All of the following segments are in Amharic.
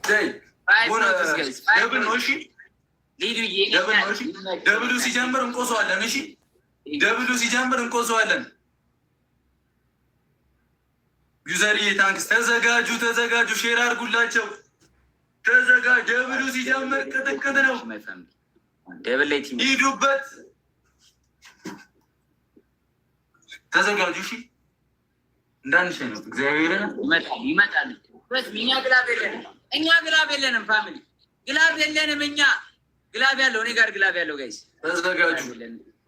ደብል ነው። እሺ ደብሉ ሲጀምር እንቆሰዋለን። እሺ ደብሉ ሲጀምር እንቆሰዋለን። ዩዘርዬ ታንክስ። ተዘጋጁ ተዘጋጁ፣ ሼር አድርጉላቸው። ተዘጋጁ። ደብሉ ሲጀምር ቅጥቅጥ ነው። ሂዱበት። ተዘጋጁ። እሺ እንዳንሸኝ ነው። እግዚአብሔር ይመጣል። እኛ ግላብ የለንም። እኛ ግላብ የለንም። ፋሚሊ ግላብ የለንም። እኛ ግላብ ያለው እኔ ጋር ግላብ ያለው ጋይስ ተዘጋጁ።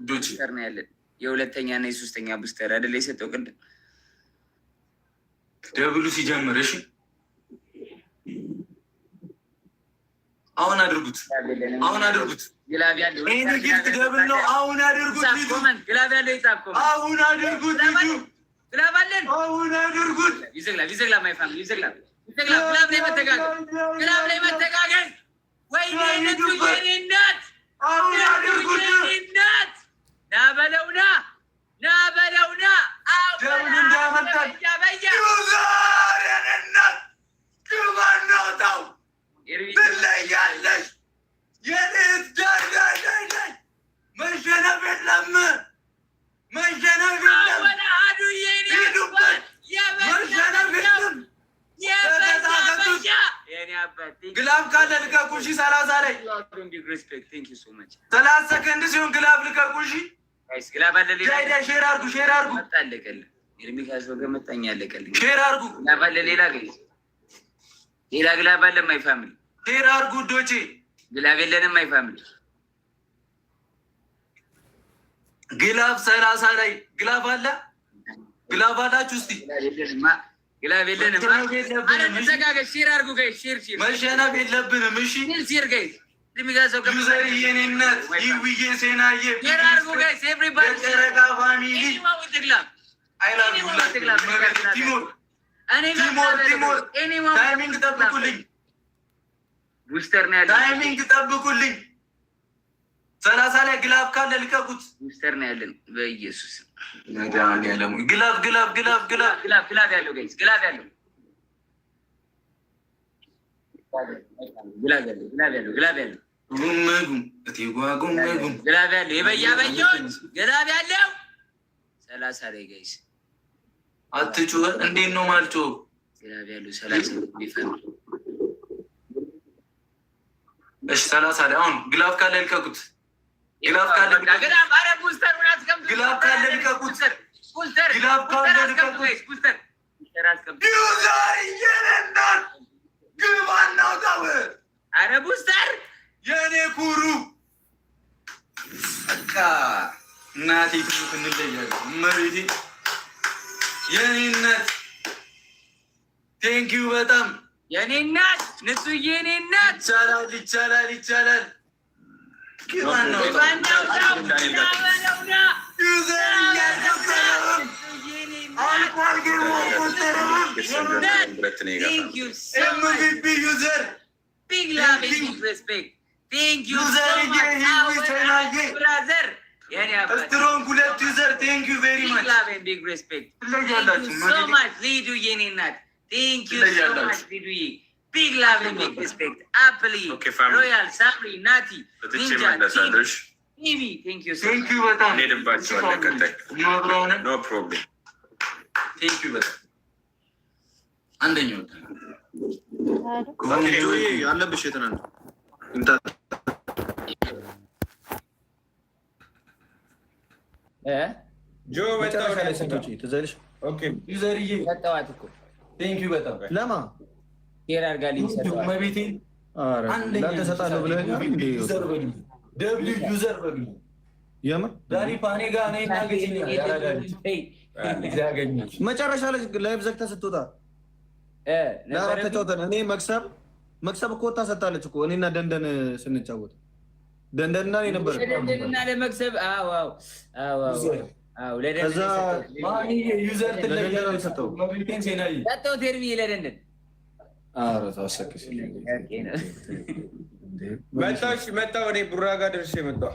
ቡስተር ነው ያለን። የሁለተኛ እና የሶስተኛ ቡስተር አይደለ የሰጠው ቅድም ደብሉ ሲጀምር። እሺ አሁን አድርጉት። አሁን አድርጉት። ግላብ ያለው ይሄን ጊፍት ደብል ነው። አሁን አድርጉት። ግላብ ያለው ይጻፍ። አሁን አድርጉት። ግላብ አለን። አሁን አድርጉት። ይዘግላብ ይዘግላብ ማይ ፋሚሊ ይዘግላብ ይዘግላብ። ግላብ ላይ መተጋገዝ፣ ግላብ ላይ መተጋገዝ። ወይኔ ነቱ የኔ እናት፣ አሁን አድርጉት። እናት ና በለውና ና በለውና ደብሉ እንዳመጣል ዩዘር የኔ እናት ግባን ነው ታው ትለያለሽ። የኔት ዳይ መሸነፍ የለም መሸነፍ የለም። ሂዱበት። መሸነፍ የለም። ግላብ ካለ ልቀቁ። እሺ 30 ላይ 30 ሰከንድ ሲሆን ግላብ ልቀቁ። እሺ ሼር አድርጉ። ሼር አድርጉ። ሼር አድርጉ። ሌላ ግላብ አለ ማይ ፋሚሊ። ሼር አድርጉ ዶቼ። ግላብ የለንም ማይ ፋሚሊ። ግላብ 30 ላይ ግላብ አለ። ግላብ አላችሁ? እስቲ ግላብ የለንም። ተጋገዝ። ሼር አድርጉ ጋይስ። ሼር መሸነፍ የለብንም። እሺ ሼር ጋይስ። ዩዘር የኔ እናት ይውዬ ሴናዬ ሼር አድርጉ ጋይስ። ኤቭሪባዲ ጨረቃ ፋሚሊ አይ ላቭ ዩ። ቲሞር ታይሚንግ ጠብቁልኝ። ቡስተር ነው ያለን። ታይሚንግ ጠብቁልኝ። 30 ላይ ግላብ ካለ ልቀቁት። ቡስተር ነው ያለን። በኢየሱስ ነዳን ያለው ግላብ ያለው ጋይስ። ግላብ ያለው ጉመጉም እቴጓጉመጉም ግላብ ያለው የበያበኞች ግላብ ያለው 30 ላይ ጋይስ። አትጩህ። እንዴት ነው ማልጮ? ግላብ ያለው 30 ቢፈም። እሺ 30 ላይ አሁን ግላብ ካለ ልቀቁት። ግላብ ካለ ግላብ አረ ቡስተሩን አስቀምጡ። ግላብ ካለ ልቀቁት። ቡስተር ግላብ ካለ ልቀቁት። ቡስተር አስቀምጡ። ዩዘር የኔናት ግባን ነው ታው። አረ ቡስተር የኔ ኩሩ በቃ እናቴ ትሙት እንለያለን። መሬቴ የኔ እናት ቴንኪዩ በጣም የኔ እናት ንጹዬ የኔ እናት። ይቻላል። ግባን ነው ዩዘር እያደረም አልኳል። MVP ዩዘር big love and big respect. Thank you so much brother. ስትሮንግ ሁለት ዩዘር ቴንክ ዩ ቬሪ ማች። big love and big respect. Thank you so much ሊዱ የኔ እናት። Thank you so much ሊዱ። big love and big respect. Apple Royal Samri Nati Ninja TV. Thank you so much. ቴንክ ዩ በጣም ሄድባቸዋለሁ። ቀጣይ ኖ ፕሮብሌም። ቴንክ ዩ በጣም አንደኛው ያለብሽ የትናንት ጆ ዩዘርዬ ሰጠዋት እኮ ቴንክ ዩ በጣም ለማ ሼር አድርጋልኝ ሰጠዋት። መቤቴ ሰጣለሁ ብለህ ደብሊው ዩዘር በሉ የምር ዳኒ ፓኔ ጋር ነኝ ያገኝ መጨረሻ ላይ ላይቭ ዘግተህ ስትወጣ ለአራት ተጫውተን እኔ መክሰብ እኮ ወጣ ሰጣለች እኮ እኔና ደንደን ስንጫወት ደንደንና እኔ ነበር ደንደንና ለመክሰብ ከዛ ዩዘር ለደንደን ሰጠው ሰጠው ቴርሚ ለደንደን መጣሁ እኔ ቡራ ጋር ደርሼ መጣሁ።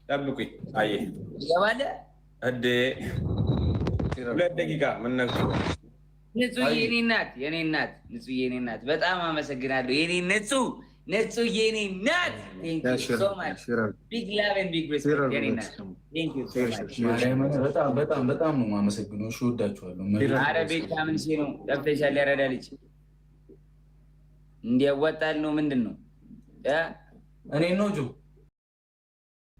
ጠብቁኝ። አየህ ይገባለህ እንዴ? 2 ደቂቃ ምን ነግሩ ንጹህ የኔ እናት ንጹህ የኔ እናት በጣም አመሰግናለሁ። የኔ ንጹህ የኔ እናት ቴንክ ዩ ሶ ማች ቢግ ላቭ ኤንድ ቢግ ሪስፔክት የኔ እናት ቴንክ ዩ ሶ ማች። በጣም ነው የማመሰግነው። እሺ ወዳችኋለሁ። ኧረ ቤት ምን ሲል ነው ጠፍተሻል? ያረዳ ልጅ እንዲያዋጣል ነው ምንድን ነው? እኔ ነው ጆ